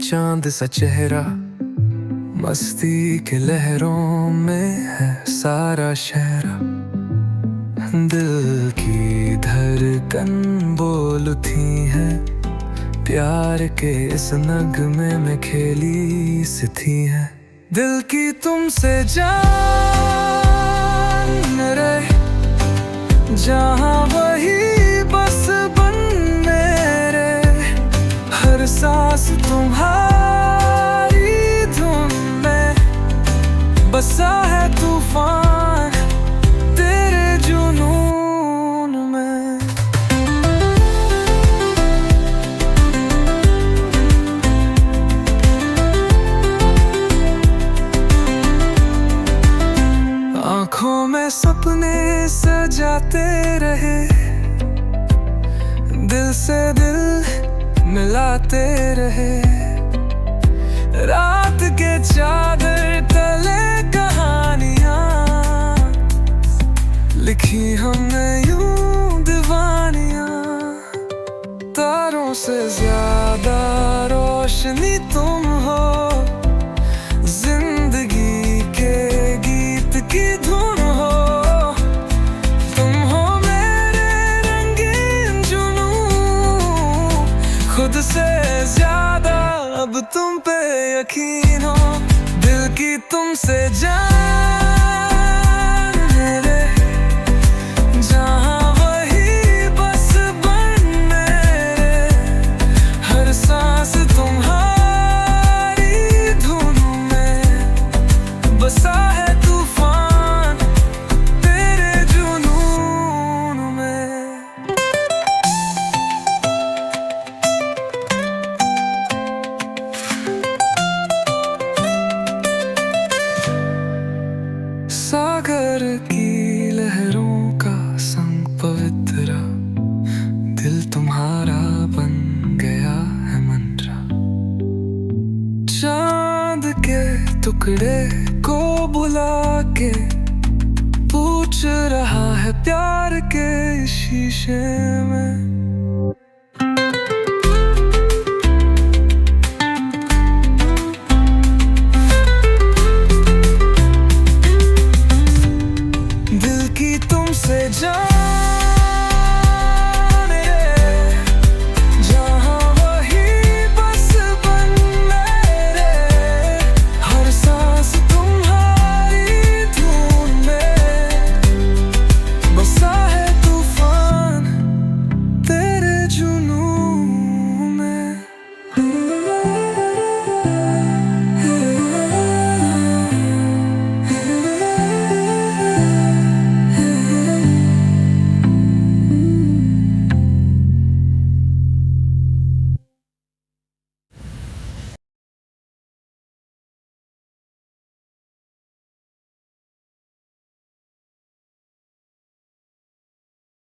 चांद सा चेहरा, मस्ती के लहरों में है सारा शहरा। दिल की धड़कन बोल उठी है, प्यार के इस नगमे में खेली सी थी है। दिल की तुमसे जान रहे जहाँ वही बस बन मेरे, हर सांस तुम्हारी धुन में बसा है तूफान तेरे जुनून में। आँखों में सपने सजाते रहे, दिल से दिल मिलाते रहे। रात के चादर तले कहानियां लिखी हमने यूं दीवानियां। तारों से ज्यादा रोशनी तुम हो, जिंदगी के गीत की धुन हो। तुम हो मेरे रंगीन जुनून, खुद से ज्यादा अब तुम पे यकीन हो। दिल की तुमसे जान मेरे, जहाँ वही बस बन मेरे, हर सांस तुम्हारी धुन में बसा है तूफान तेरे जुनून में। सागर की लहरों का संग पवित्रा, दिल तुम्हारा बन गया है मंत्रा। चांद के टुकड़े को बुला के पूछ रहा है प्यार के शीशे में। दिल की तुमसे जान रे, जहाँ वही बस बन मेरे, हर सांस तुम्हारी धुन में बसा है तूफान तेरे जुनून।